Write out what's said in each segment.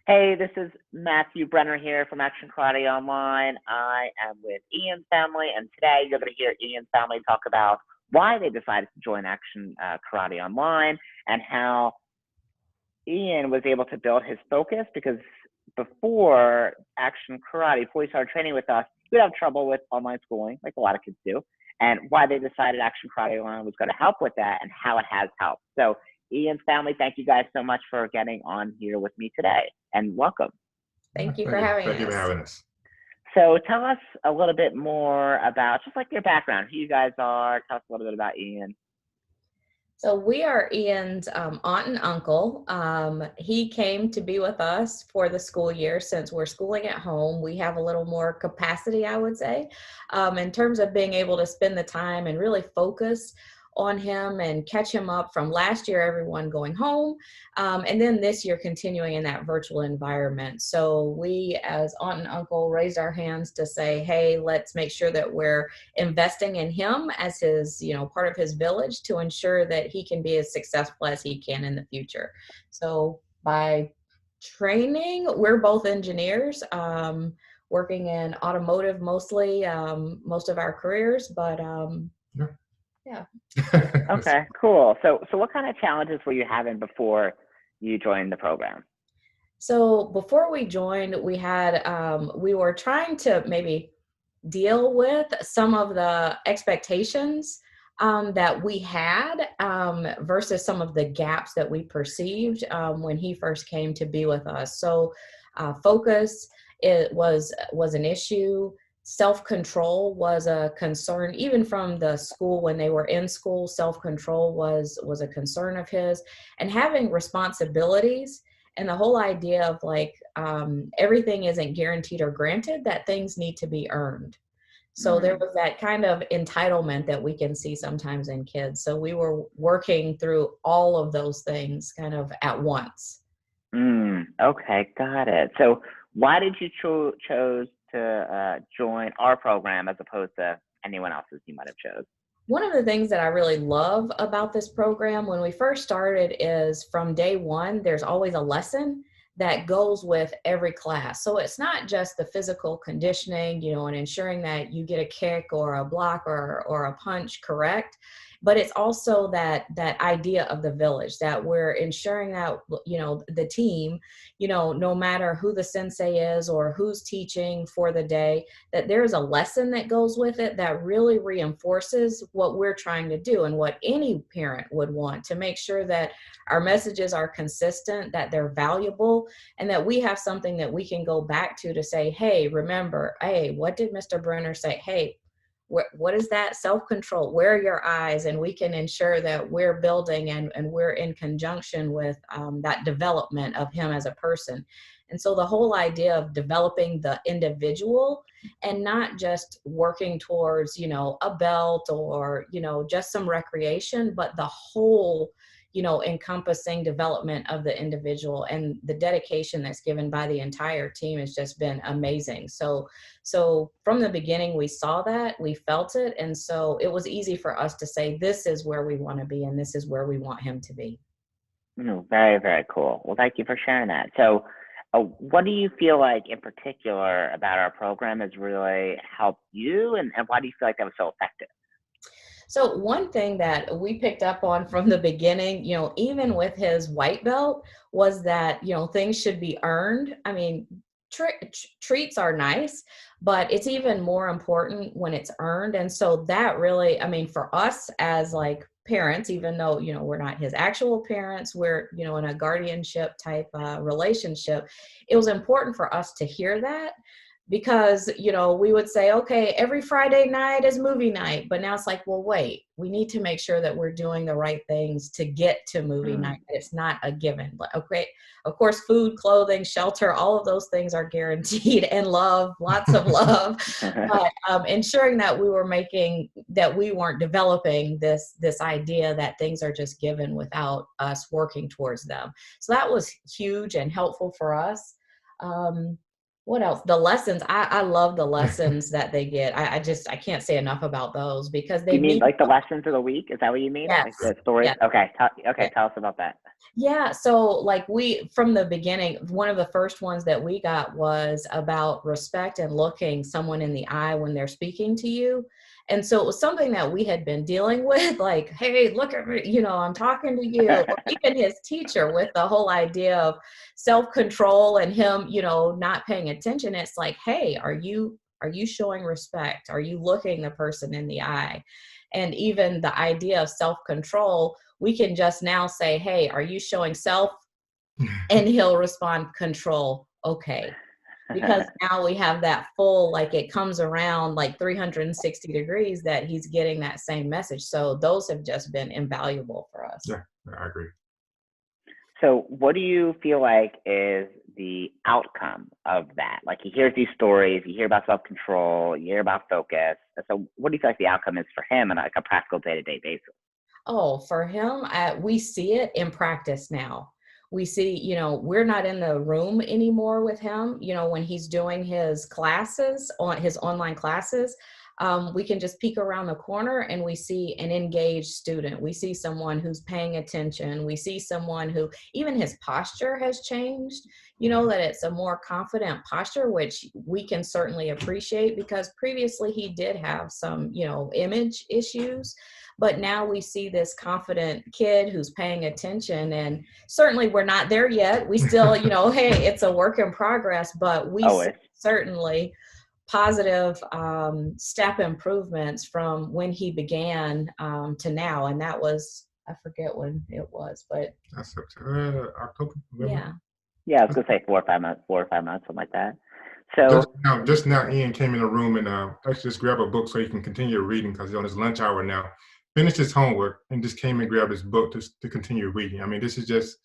Hey, this is Matthew Brenner here from Action Karate Online. I am with Ian's family, and today you're going to hear Ian's family talk about why they decided to join Action Karate Online and how Ian was able to build his focus because before Action Karate, before he started training with us, he would have trouble with online schooling, like a lot of kids do, and why they decided Action Karate Online was going to help with that and how it has helped. So Ian's family, thank you guys so much for getting on here with me today, and welcome. Thank you for having us. Thank you for having us. So tell us a little bit more about just like your background, who you guys are. Tell us a little bit about Ian. So we are Ian's aunt and uncle. He came to be with us for the school year. Since we're schooling at home, we have a little more capacity, I would say, in terms of being able to spend the time and really focus on him and catch him up from last year, everyone going home, and then this year continuing in that virtual environment. So we as aunt and uncle raised our hands to say, hey, let's make sure that we're investing in him as his, part of his village to ensure that he can be as successful as he can in the future. So by training, we're both engineers, working in automotive mostly, most of our careers, but yeah. Okay, cool. So what kind of challenges were you having before you joined the program? So before we joined, we were trying to maybe deal with some of the expectations that we had versus some of the gaps that we perceived when he first came to be with us. So focus was an issue. Self-control was a concern, even from the school when they were in school. Self-control was a concern of his, and having responsibilities and the whole idea of everything isn't guaranteed or granted, that things need to be earned. So there was that kind of entitlement that we can see sometimes in kids. So we were working through all of those things kind of at once. Okay, got it. So why did you chose to join our program as opposed to anyone else's you might have chose? One of the things that I really love about this program when we first started is from day one, there's always a lesson that goes with every class. So it's not just the physical conditioning, and ensuring that you get a kick or a block or a punch correct, but it's also that idea of the village, that we're ensuring that, the team, no matter who the sensei is or who's teaching for the day, that there's a lesson that goes with it that really reinforces what we're trying to do and what any parent would want, to make sure that our messages are consistent, that they're valuable, and that we have something that we can go back to say, hey, remember, hey, what did Mr. Brenner say? Hey, what is that? Self-control, where are your eyes? And we can ensure that we're building and we're in conjunction with that development of him as a person. And so the whole idea of developing the individual and not just working towards, a belt or, just some recreation, but the whole, encompassing development of the individual, and the dedication that's given by the entire team has just been amazing. So from the beginning, we saw that, we felt it. And so it was easy for us to say, this is where we want to be, and this is where we want him to be. Very, very cool. Well, thank you for sharing that. So what do you feel like in particular about our program has really helped you, and why do you feel like that was so effective? So one thing that we picked up on from the beginning, even with his white belt, was that, things should be earned. I mean, treats are nice, but it's even more important when it's earned. And so that really, for us as parents, even though, we're not his actual parents, we're, in a guardianship type relationship, it was important for us to hear that. Because, we would say, okay, every Friday night is movie night. But now it's like, well, wait, we need to make sure that we're doing the right things to get to movie night. It's not a given. Okay, of course, food, clothing, shelter, all of those things are guaranteed, and love, lots of love. But ensuring that we weren't developing this idea that things are just given without us working towards them. So that was huge and helpful for us. What else? The lessons. I love the lessons that they get. I can't say enough about those because Do they you mean mean, like the lessons of the week? Is that what you mean? Like yes, the stories? yes. Okay. Yeah. Tell us about that. Yeah, so like we from the beginning, one of the first ones that we got was about respect and looking someone in the eye when they're speaking to you. And so it was something that we had been dealing with, like, hey, look at me, I'm talking to you. Or even his teacher with the whole idea of self-control and him, not paying attention. It's like, hey, are you showing respect? Are you looking the person in the eye? And even the idea of self-control, we can just now say, hey, are you showing self? And he'll respond, control. Okay. Because now we have that full, like it comes around like 360 degrees that he's getting that same message. So those have just been invaluable for us. Yeah, I agree. So what do you feel like is the outcome of that? Like you hear these stories, you hear about self-control, you hear about focus. So what do you feel like the outcome is for him on like a practical day-to-day basis? Oh, for him, we see it in practice now. We see, we're not in the room anymore with him. When he's doing his classes, on his online classes, we can just peek around the corner and we see an engaged student. We see someone who's paying attention. We see someone who, even his posture has changed, that it's a more confident posture, which we can certainly appreciate because previously he did have some, image issues. But now we see this confident kid who's paying attention, and certainly we're not there yet. We still, hey, it's a work in progress, but we see certainly positive step improvements from when he began to now. And that was, I forget when it was, but that's October, November. Yeah, I was gonna say 4 or 5 months, something like that. So just now, Ian came in the room and actually just grabbed a book so he can continue reading because he's on his lunch hour now. Finished his homework and just came and grabbed his book to continue reading. This is just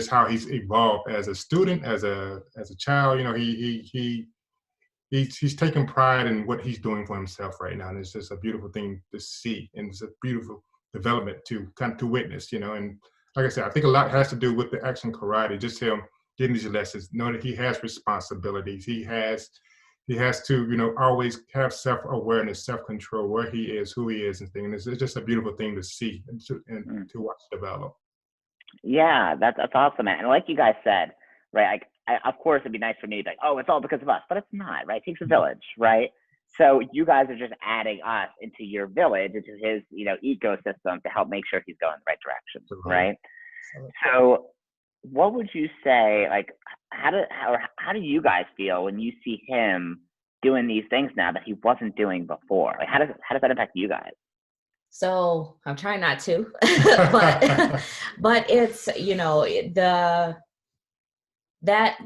how he's evolved as a student, as a child. He's taking pride in what he's doing for himself right now, and it's just a beautiful thing to see, and it's a beautiful development to witness. And like I said, I think a lot has to do with the action karate, just him getting these lessons, know that he has responsibilities, he has to always have self-awareness, self-control, where he is, who he is, and things. It's just a beautiful thing to see and to watch develop. Yeah, that's awesome, man. And like you guys said, right? Of course, it'd be nice for me to be like, oh, it's all because of us, but it's not, right? It takes a village, right? So you guys are just adding us into your village, into his, ecosystem to help make sure he's going the right direction, right? So what would you say, like, how do you guys feel when you see him doing these things now that he wasn't doing before? Like, how does that impact you guys? So I'm trying not to, but it's, that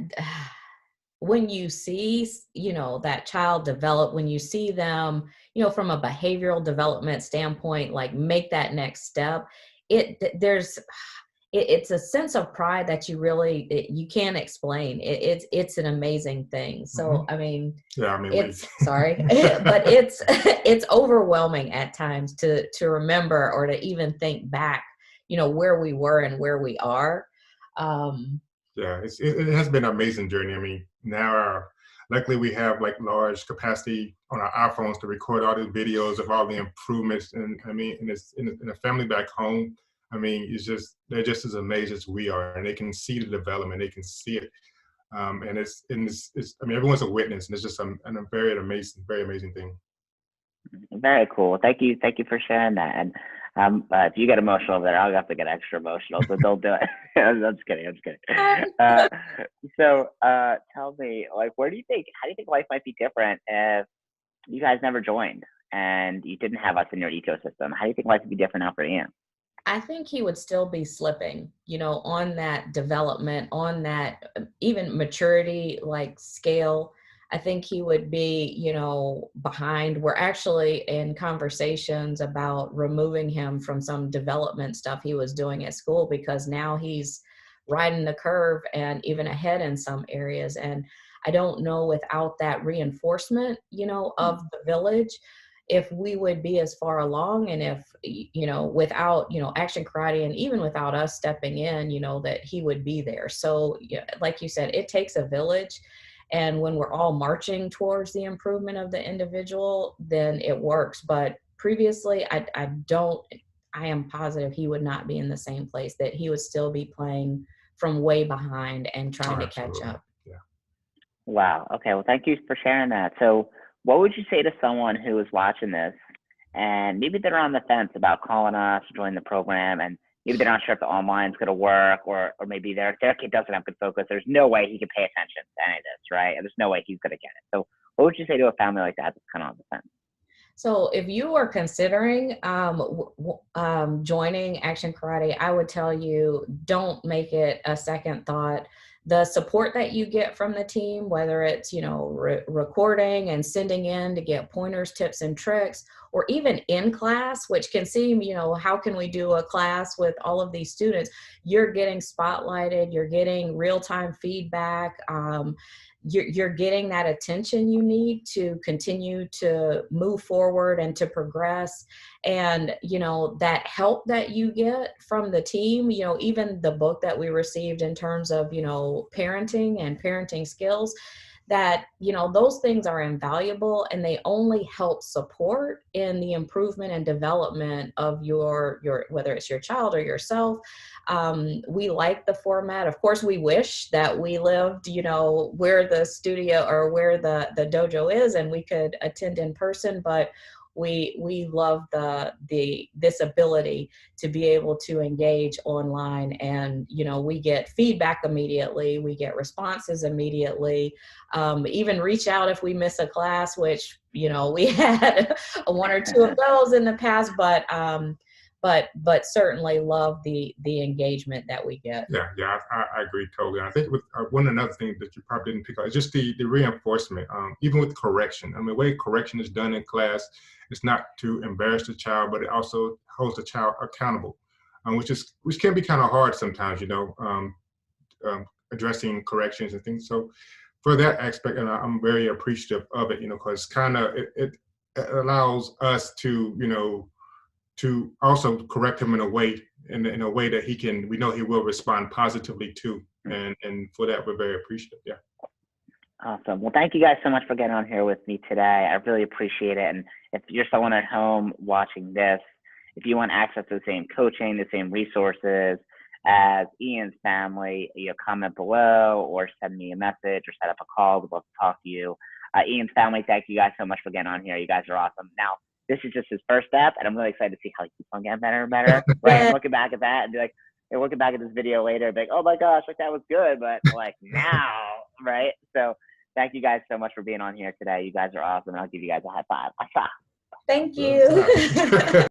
when you see, that child develop, when you see them, from a behavioral development standpoint, like make that next step, it's a sense of pride that you can't explain. It's an amazing thing. So, it's sorry, but it's overwhelming at times to remember or to even think back, where we were and where we are. Yeah, it has been an amazing journey. Now luckily we have like large capacity on our iPhones to record all the videos of all the improvements, and it's in a family back home. They're just as amazed as we are, and they can see the development, they can see it, and it's everyone's a witness, and it's just a very amazing thing. Very cool. Thank you for sharing that. And if you get emotional over there, I'll have to get extra emotional. So don't do it. I'm just kidding. So tell me, like, how do you think life might be different if you guys never joined and you didn't have us in your ecosystem? How do you think life would be different now for Ian? I think he would still be slipping, on that development, on that even maturity, like scale. I think he would be, behind. We're actually in conversations about removing him from some development stuff he was doing at school, because now he's riding the curve and even ahead in some areas. And I don't know, without that reinforcement, of the village, if we would be as far along, and if, without, action karate, and even without us stepping in, that he would be there. So like you said, it takes a village. And when we're all marching towards the improvement of the individual, then it works. But previously, I am positive he would not be in the same place, that he would still be playing from way behind and trying to catch up. Yeah. Wow. Okay. Well, thank you for sharing that. So what would you say to someone who is watching this and maybe they're on the fence about calling us, join the program, and maybe they're not sure if the online is going to work, or maybe their kid doesn't have good focus. There's no way he can pay attention to any of this, right? And there's no way he's going to get it. So what would you say to a family like that that's kind of on the fence? So if you are considering joining Action Karate, I would tell you, don't make it a second thought. The support that you get from the team, whether it's, recording and sending in to get pointers, tips, and tricks, or even in class, which can seem, how can we do a class with all of these students? You're getting spotlighted, you're getting real-time feedback. You're getting that attention you need to continue to move forward and to progress. And, that help that you get from the team, even the book that we received in terms of, parenting and parenting skills, that, those things are invaluable, and they only help support in the improvement and development of your whether it's your child or yourself. We like the format. Of course, we wish that we lived, where the studio or where the dojo is and we could attend in person, but we love this ability to be able to engage online, and we get feedback immediately, we get responses immediately, even reach out if we miss a class, which we had one or two of those in the past, but certainly love the engagement that we get. Yeah, I agree totally. And I think with another thing that you probably didn't pick up is just the reinforcement, even with correction. I mean, the way correction is done in class, it's not to embarrass the child, but it also holds the child accountable, which can be kind of hard sometimes, addressing corrections and things. So for that aspect, and I'm very appreciative of it, because kind of it allows us to also correct him in a way that we know he will respond positively to. And for that, we're very appreciative. Yeah. Awesome. Well, thank you guys so much for getting on here with me today. I really appreciate it. And if you're someone at home watching this, if you want access to the same coaching, the same resources as Ian's family, comment below or send me a message or set up a call. We'd love to talk to you. Ian's family, thank you guys so much for getting on here. You guys are awesome. Now, this is just his first step, and I'm really excited to see how he keeps on getting better and better. Right? I'm looking back at that and be like, you're looking back at this video later, and be like, oh my gosh, like that was good, but like now, right? So thank you guys so much for being on here today. You guys are awesome. I'll give you guys a high five. Thank you.